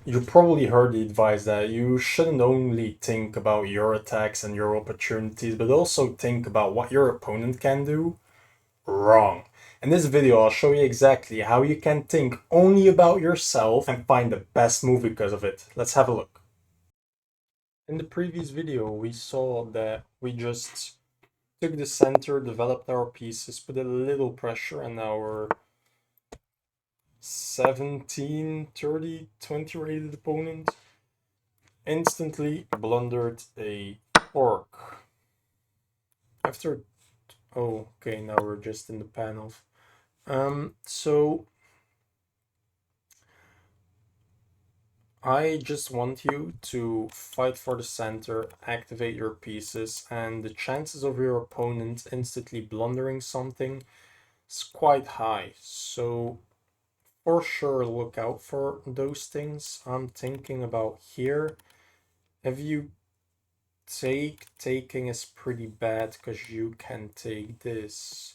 You probably heard the advice that you shouldn't only think about your attacks and your opportunities, but also think about what your opponent can do. Wrong. In this video, I'll show you exactly how you can think only about yourself and find the best move because of it. Let's have a look. In the previous video, we saw that we just took the center, developed our pieces, put a little pressure, and now we're 17, 30, 20 rated opponent instantly blundered a fork. After, oh, okay, now we're just in the panel. So I just want you to fight for the center, activate your pieces, and the chances of your opponent instantly blundering something is quite high. So for sure, look out for those things. I'm thinking about here. If you taking is pretty bad because you can take this.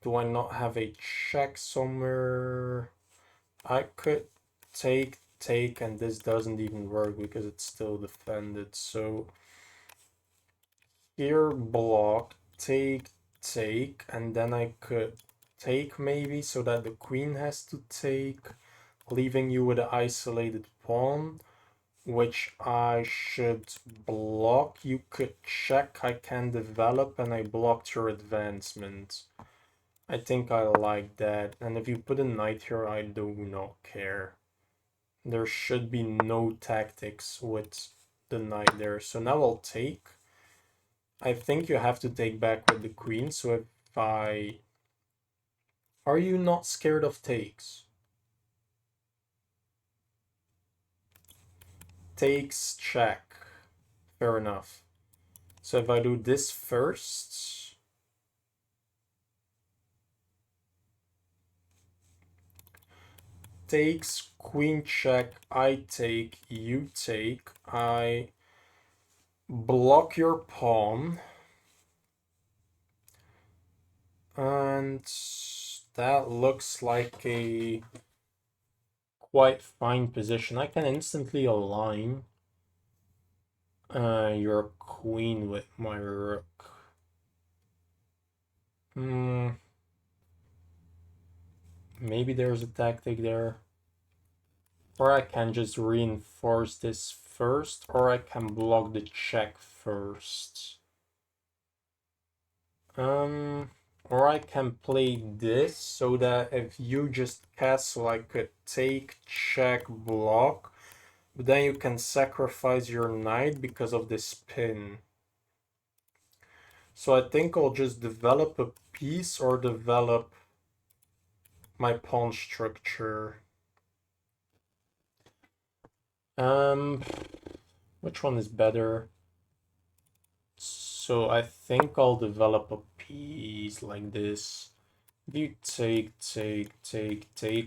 Do I not have a check somewhere? I could take, and this doesn't even work because it's still defended. So here block, take, and then I could take maybe so that the queen has to take, leaving you with an isolated pawn, which I should block. You could check, I can develop, and I blocked your advancement. I think I like that. And if you put a knight here, I do not care. There should be no tactics with the knight there. So now I'll take. I think you have to take back with the queen. So if I... Are you not scared of takes? Takes, check. Fair enough. So if I do this first... Takes, queen check, I take, you take, I block your pawn. And that looks like a quite fine position. I can instantly align your queen with my rook. Maybe there's a tactic there. Or I can just reinforce this first, or I can block the check first. Or I can play this so that if you just castle, I could take, check, block. But then you can sacrifice your knight because of this pin. So I think I'll just develop a piece or develop my pawn structure. Which one is better? So I think I'll develop a piece like this. If you take,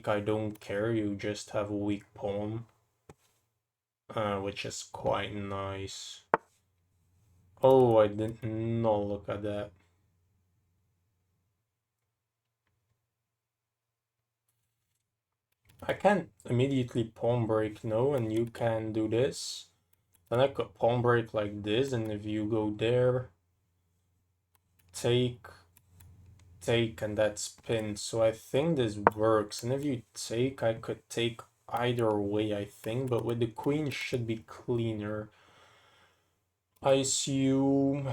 I don't care. You just have a weak pawn, which is quite nice. Oh, I did not look at that. I can't immediately pawn break, no, and you can do this. Then I could pawn break like this, and if you go there, take, and that's pinned. So I think this works. And if you take, I could take either way, I think, but with the queen should be cleaner. I assume...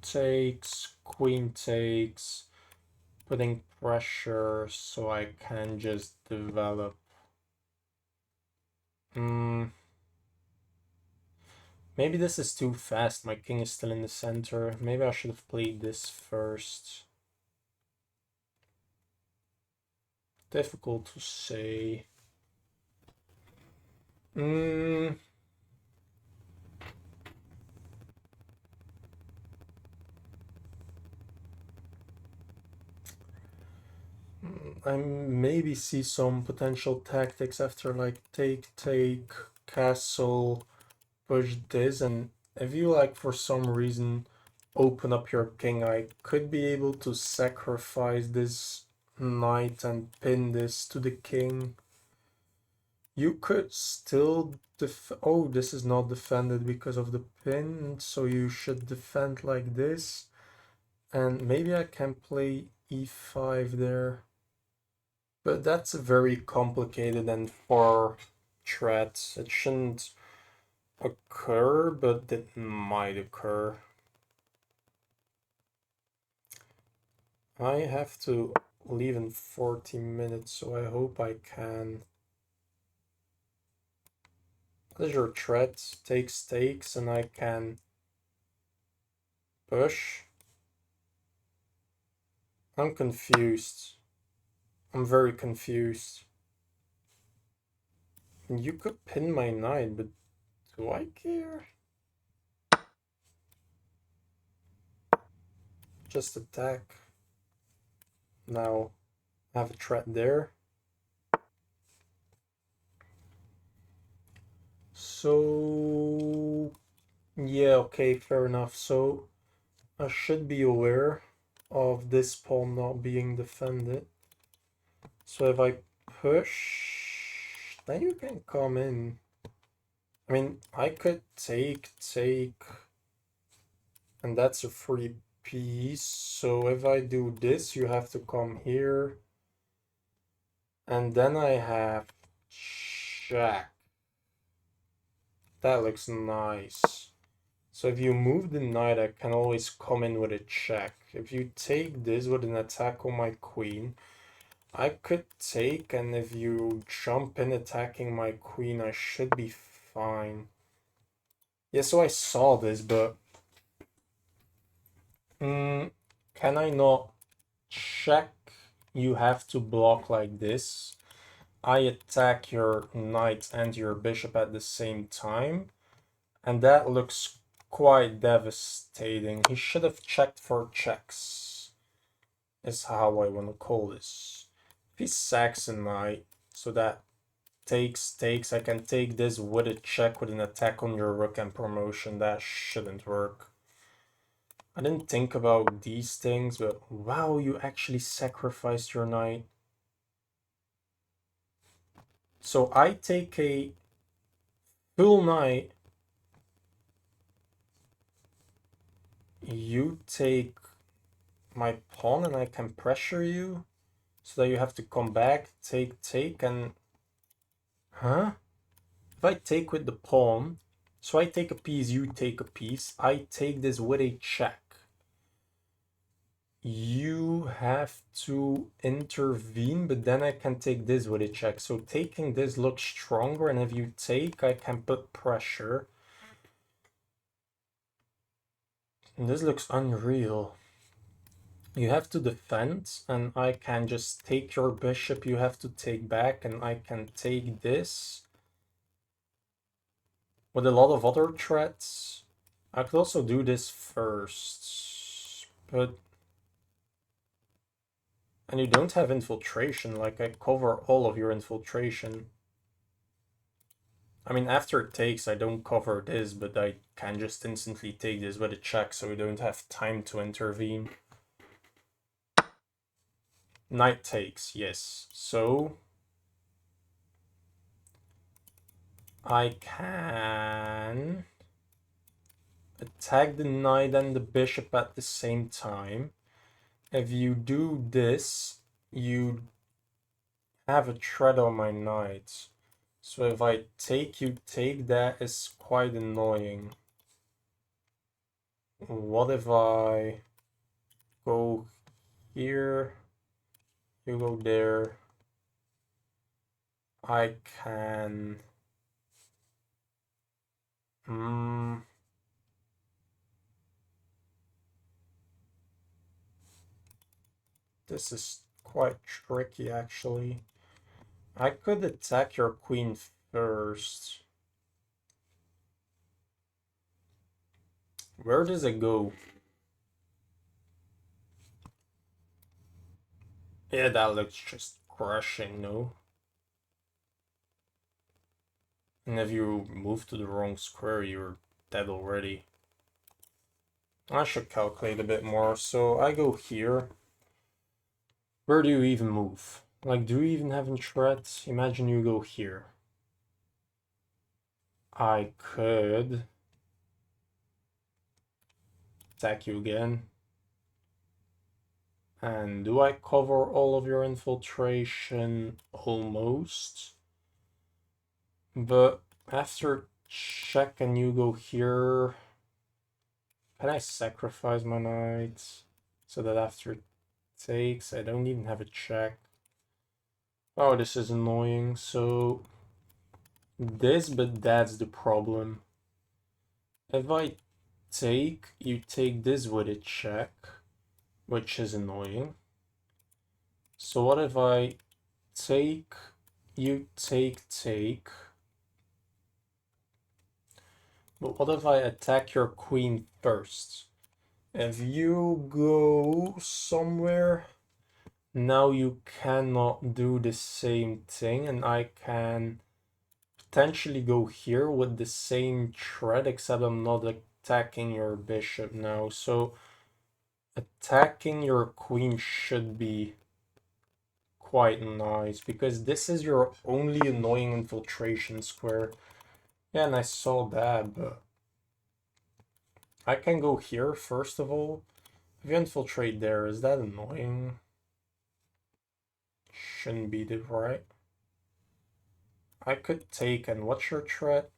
Takes, queen takes, putting pressure so I can just develop. Maybe this is too fast. My king is still in the center. Maybe I should have played this first. Difficult to say. I maybe see some potential tactics after like take, castle, push this, and if you like for some reason open up your king, I could be able to sacrifice this knight and pin this to the king. You could still oh, this is not defended because of the pin, so you should defend like this. And maybe I can play e5 there. But that's very complicated and far threat. It shouldn't occur, but it might occur. I have to leave in 40 minutes, so I hope I can. What is your threat? Take stakes and I can push. I'm confused. I'm very confused. You could pin my knight, but do I care? Just attack. Now I have a threat there. So yeah, okay, fair enough. So I should be aware of this pawn not being defended. So if I push, then you can come in. I mean, I could take, and that's a free piece. So if I do this, you have to come here. And then I have check. That looks nice. So if you move the knight, I can always come in with a check. If you take this with an attack on my queen, I could take, and if you jump in attacking my queen, I should be fine. Yeah, so I saw this, but can I not check? You have to block like this. I attack your knight and your bishop at the same time, and that looks quite devastating. He should have checked for checks, is how I want to call this. If he sacks a knight, so that takes, I can take this with a check with an attack on your rook and promotion. That shouldn't work. I didn't think about these things, but wow, you actually sacrificed your knight. So I take a full knight. You take my pawn and I can pressure you. So that you have to come back, take, and... Huh? If I take with the pawn, so I take a piece, you take a piece, I take this with a check. You have to intervene, but then I can take this with a check. So taking this looks stronger, and if you take, I can put pressure. And this looks unreal. You have to defend, and I can just take your bishop, you have to take back, and I can take this. With a lot of other threats. I could also do this first, but... And you don't have infiltration, like I cover all of your infiltration. I mean, after it takes, I don't cover this, but I can just instantly take this with a check, so we don't have time to intervene. Knight takes, yes. So I can attack the knight and the bishop at the same time. If you do this, you have a threat on my knight. So if I take, you take, that is quite annoying. What if I go here, you go there? I can... This is quite tricky, actually. I could attack your queen first. Where does it go? Yeah, that looks just crushing, no? And if you move to the wrong square, you're dead already. I should calculate a bit more. So I go here. Where do you even move? Like, do you even have threats? Imagine you go here. I could attack you again. And do I cover all of your infiltration? Almost. But after check and you go here, can I sacrifice my knights so that after takes I don't even have a check? Oh, this is annoying. So this, but that's the problem. If I take, you take this with a check, which is annoying. So what if I take, you take, but what if I attack your queen first? If you go somewhere, now you cannot do the same thing, and I can potentially go here with the same threat, except I'm not attacking your bishop now. So attacking your queen should be quite nice, because this is your only annoying infiltration square. Yeah, and I saw that, but I can go here first of all. If you infiltrate there, is that annoying? Shouldn't be the right. I could take, and what's your threat?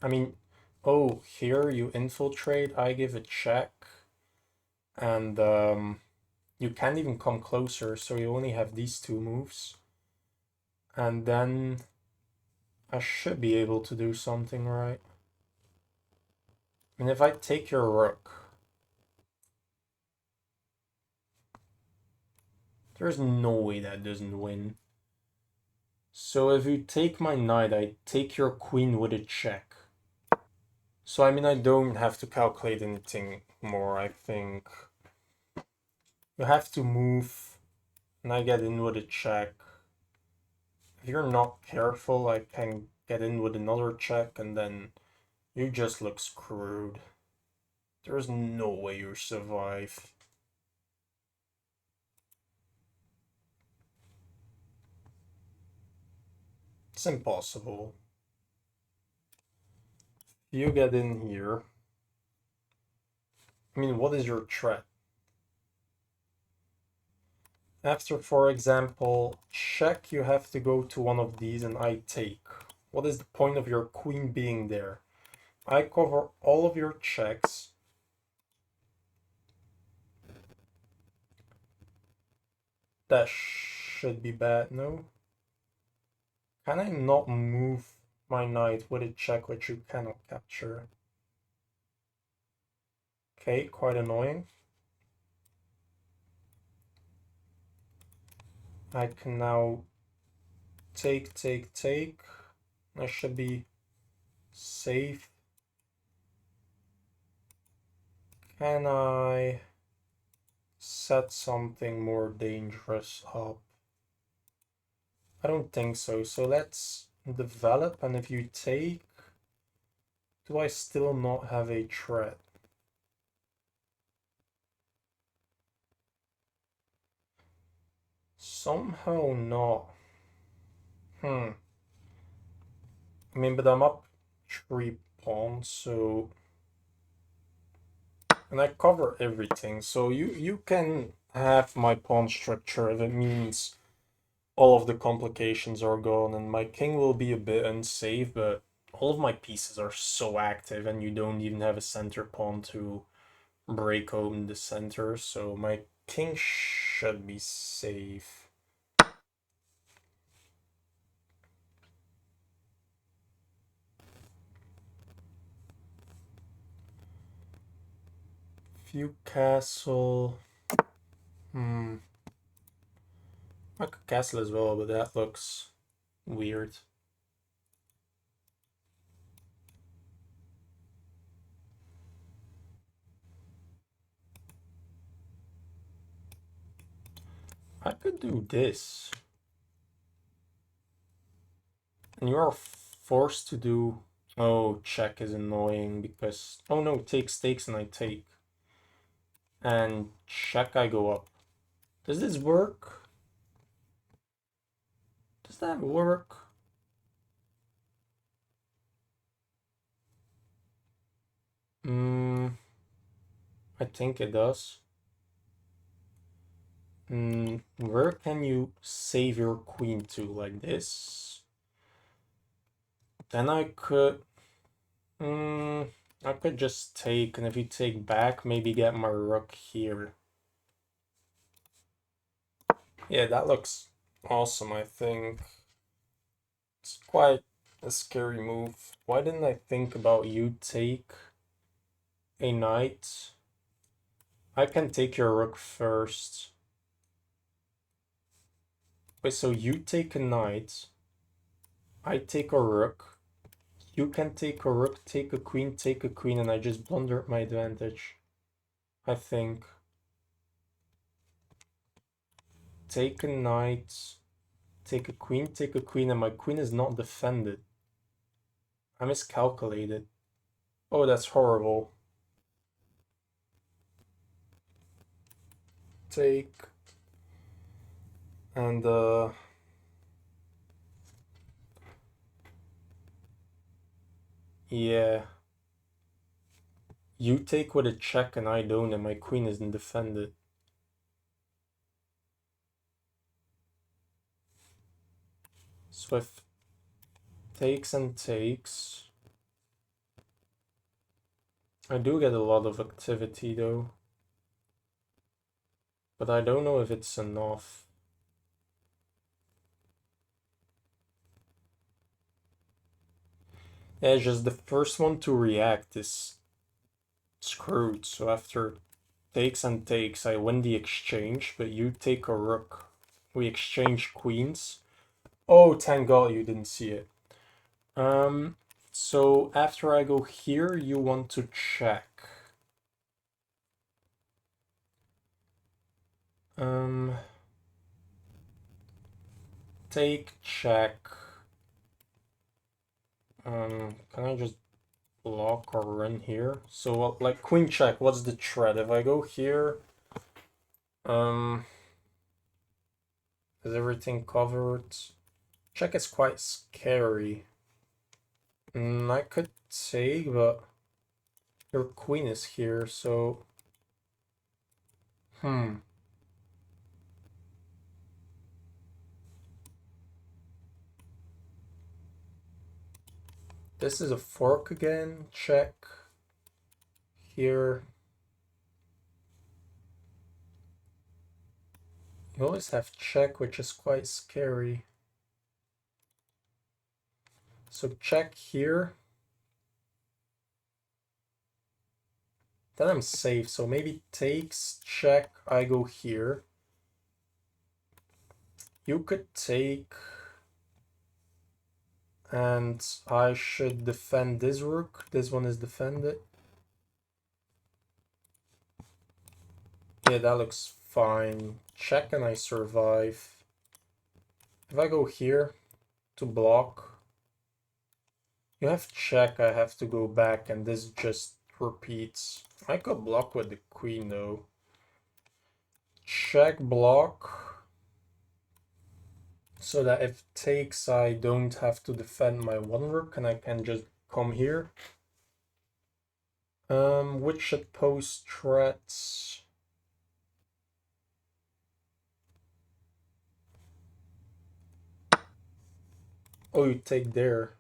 I mean, oh, here you infiltrate, I give a check, and you can't even come closer, so you only have these two moves. And then I should be able to do something right. I mean, if I take your rook, there's no way that doesn't win. So if you take my knight, I take your queen with a check. So I mean, I don't have to calculate anything more, I think. You have to move, and I get in with a check. If you're not careful, I can get in with another check, and then you just look screwed. There's no way you survive. It's impossible. You get in here. I mean, what is your threat? After, for example, check, you have to go to one of these and I take. What is the point of your queen being there? I cover all of your checks. That should be bad, no? Can I not move my knight with a check which you cannot capture? Okay, quite annoying. I can now take. I should be safe. Can I set something more dangerous up? I don't think so. So let's develop, and if you take, do I still not have a threat? Somehow not. I mean, but I'm up 3 pawns, so... And I cover everything, so you can have my pawn structure if it means all of the complications are gone, and my king will be a bit unsafe, but all of my pieces are so active, and you don't even have a center pawn to break open the center, so my king should be safe. Few castle. I could castle as well, but that looks weird. I could do this. And you are forced to do Oh, check is annoying because... Oh no, takes and I take. And check, I go up. Does this work? Does that work? I think it does. Where can you save your queen to? Like this? Then I could... I could just take, and if you take back, maybe get my rook here. Yeah, that looks awesome, I think. It's quite a scary move. Why didn't I think about you take a knight? I can take your rook first. Wait, so you take a knight. I take a rook. You can take a rook, take a queen, and I just blundered my advantage. I think. Take a knight, take a queen, and my queen is not defended. I miscalculated. Oh, that's horrible. Take. And, yeah. You take with a check and I don't, and my queen isn't defended. Swift takes and takes. I do get a lot of activity though. But I don't know if it's enough. Yeah, just the first one to react is screwed. So after takes and takes, I win the exchange, but you take a rook. We exchange queens. Oh, thank God you didn't see it. So after I go here, you want to check. Take, check. Can I just block or run here? So like queen check, what's the threat? If I go here, is everything covered? Check is quite scary. I could take, but your queen is here, so... This is a fork again, check. Here. You always have check, which is quite scary. So check here. Then I'm safe, so maybe takes, check, I go here. You could take... And I should defend this rook. This one is defended. Yeah, that looks fine. Check and I survive. If I go here to block, you have check, I have to go back, and this just repeats. I could block with the queen though. Check, block. So that if takes, I don't have to defend my one rook and I can just come here. Which should pose threats. Oh, you take there.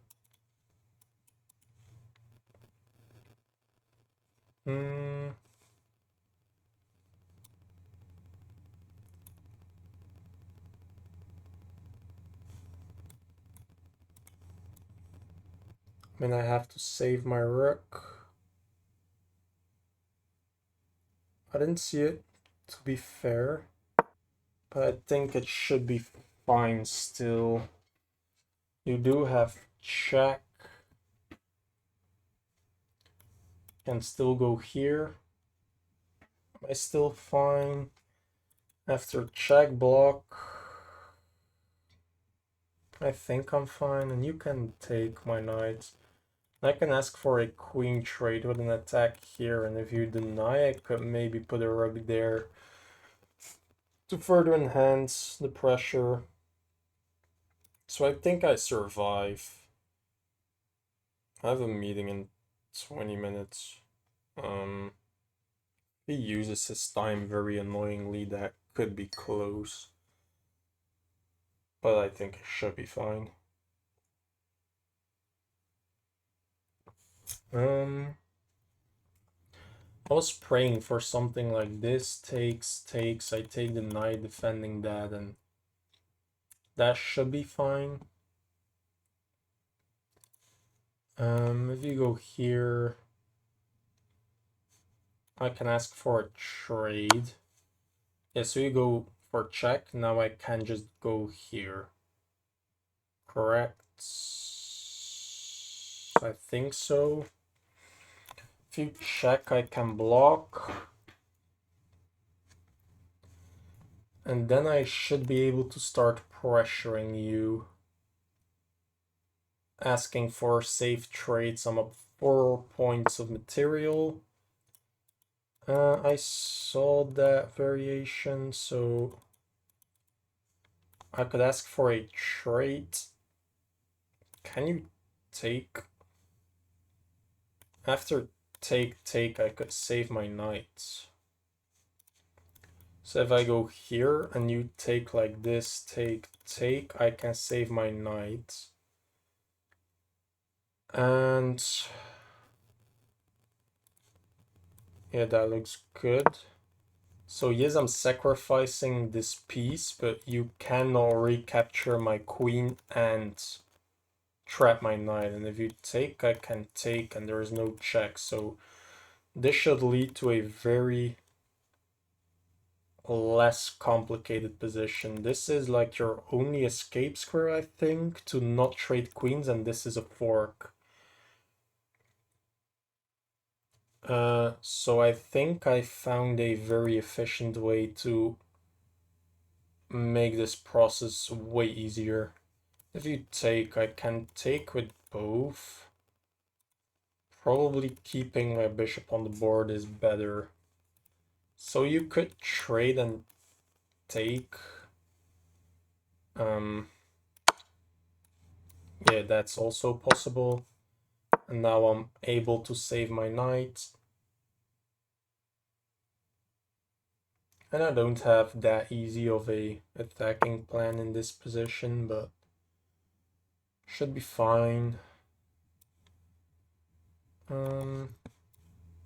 I mean, I have to save my rook. I didn't see it, to be fair. But I think it should be fine still. You do have check. Can still go here. Am I still fine? After check, block. I think I'm fine, and you can take my knight. I can ask for a queen trade with an attack here, and if you deny, I could maybe put a rook there to further enhance the pressure. So I think I survive. I have a meeting in 20 minutes. He uses his time very annoyingly. That could be close. But I think it should be fine. I was praying for something like this. Takes. I take the knight defending that, and that should be fine. If you go here, I can ask for a trade. Yeah, so you go for check. Now I can just go here. Correct? I think so. If you check, I can block. And then I should be able to start pressuring you. Asking for safe trades. I'm up 4 points of material. I saw that variation, so I could ask for a trade. Can you take? After take, I could save my knights. So if I go here and you take like this, take, I can save my knight. And yeah, that looks good. So yes, I'm sacrificing this piece, but you cannot recapture my queen and trap my knight. And if you take, I can take, and there is no check. So this should lead to a very less complicated position. This is like your only escape square, I think, to not trade queens, and this is a fork. So I think I found a very efficient way to make this process way easier. If you take, I can take with both. Probably keeping my bishop on the board is better. So you could trade and take. Yeah, that's also possible. And now I'm able to save my knight. And I don't have that easy of a attacking plan in this position, but should be fine.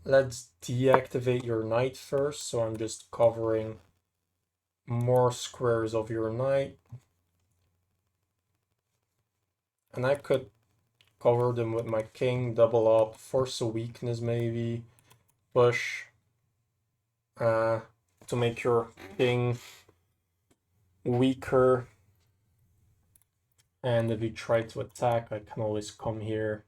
Let's deactivate your knight first, so I'm just covering more squares of your knight. And I could cover them with my king, double up, force a weakness maybe, push to make your king weaker. And if you try to attack, I can always come here.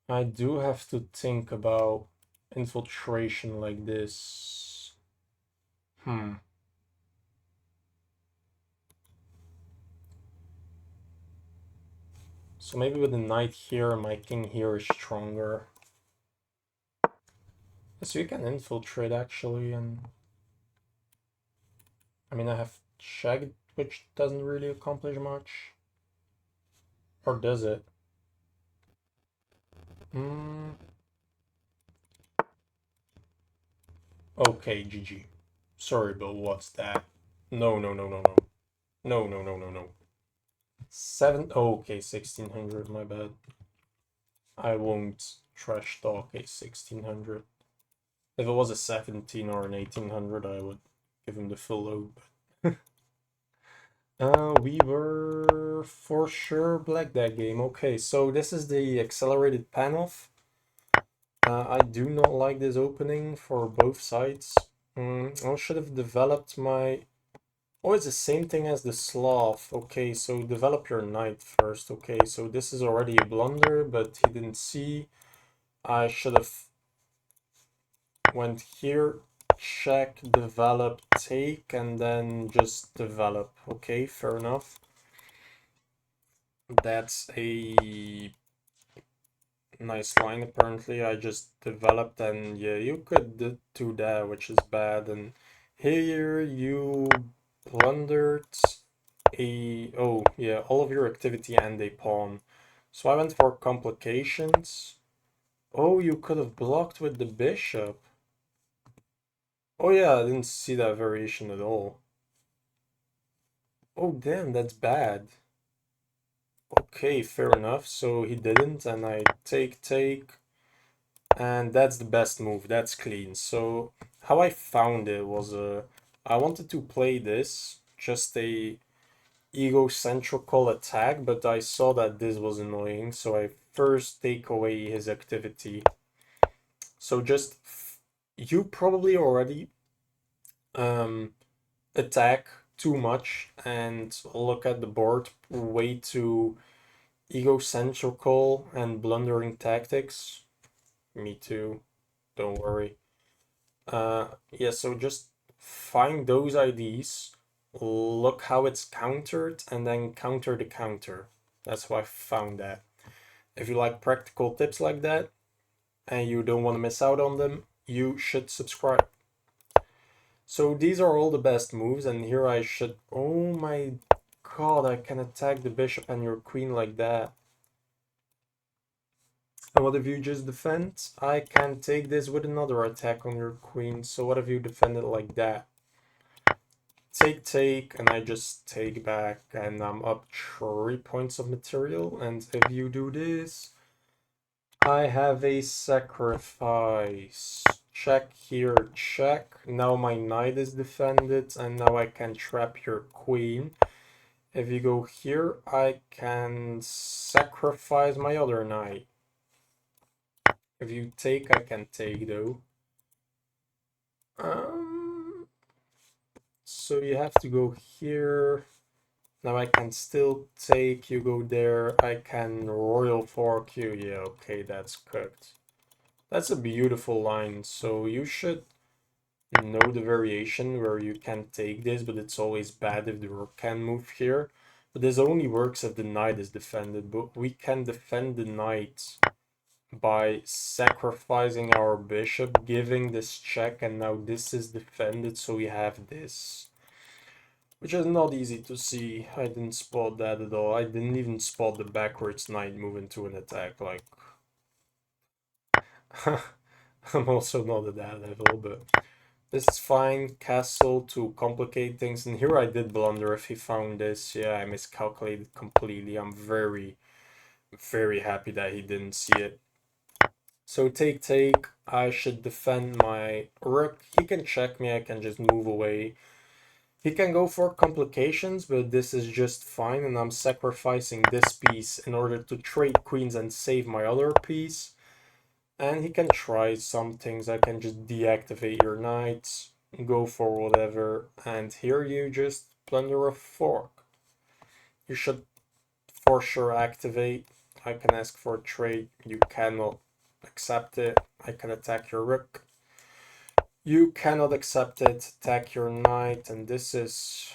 I do have to think about infiltration like this. So maybe with the knight here, my king here is stronger. So you can infiltrate actually, and I mean I have checked, which doesn't really accomplish much. Or does it? Okay, GG. Sorry, Bill, what's that? No. No. 7, okay, 1600, my bad. I won't trash talk a 1600. If it was a 17 or an 1800, I would give him the full load. We were for sure black that game. Okay, so this is the accelerated pan-off. I do not like this opening for both sides. I should have developed my... Oh, it's the same thing as the Slav. Okay, so develop your knight first. Okay, so this is already a blunder, but he didn't see. I should have went here, check, develop, take, and then just develop. Okay, fair enough. That's a Nice line, apparently. I just developed, and yeah, you could do that, which is bad. And here you plundered oh, yeah, all of your activity and a pawn. So I went for complications. Oh, you could have blocked with the bishop. Oh yeah, I didn't see that variation at all. Oh damn, that's bad. Okay, fair enough. So he didn't, and I take, and that's the best move. That's clean. So how I found it was I wanted to play this, just a egocentrical attack, but I saw that this was annoying, so I first take away his activity. So just you probably already um attack too much and look at the board way too egocentrical and blundering tactics. Me too, don't worry. Yeah, so just find those IDs, look how it's countered, and then counter the counter. That's how I found that. If you like practical tips like that and you don't want to miss out on them, you should subscribe. So these are all the best moves, and here I should... Oh my god, I can attack the bishop and your queen like that. And what if you just defend? I can take this with another attack on your queen, so what if you defend it like that? Take, and I just take back, and I'm up 3 points of material, and if you do this, I have a sacrifice. Check here, check. Now my knight is defended, and now I can trap your queen. If you go here, I can sacrifice my other knight. If you take, I can take though. So you have to go here. Now I can still take, you go there. I can royal fork you. Yeah, okay, that's cooked. That's a beautiful line. So you should know the variation where you can take this, but it's always bad if the rook can move here. But this only works if the knight is defended, but we can defend the knight by sacrificing our bishop, giving this check, and now this is defended, so we have this. Which is not easy to see. I didn't spot that at all. I didn't even spot the backwards knight move into an attack, like... I'm also not at that level, but... This is fine. Castle to complicate things, and here I did blunder if he found this. Yeah, I miscalculated completely. I'm very, very happy that he didn't see it. So take, I should defend my rook. He can check me, I can just move away. He can go for complications, but this is just fine, and I'm sacrificing this piece in order to trade queens and save my other piece. And he can try some things. I can just deactivate your knights, go for whatever, and here you just plunder a fork. You should for sure activate. I can ask for a trade. You cannot accept it. I can attack your rook. You cannot accept it. Attack your knight, and this is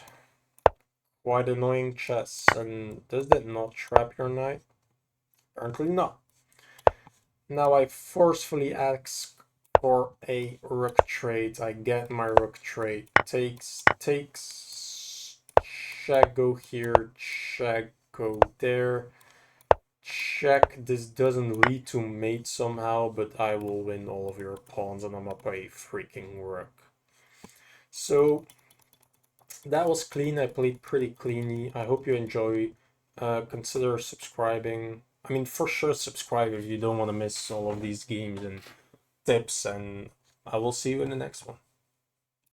quite annoying chess. And does that not trap your knight? Apparently not. Now I forcefully ask for a rook trade. I get my rook trade. Takes, check, go here, check, go there. Check, this doesn't lead to mate somehow, but I will win all of your pawns and I'm up a freaking rook. So that was clean. I played pretty cleanly. I hope you enjoy. Consider subscribing. I mean, for sure subscribe if you don't want to miss all of these games and tips, and I will see you in the next one.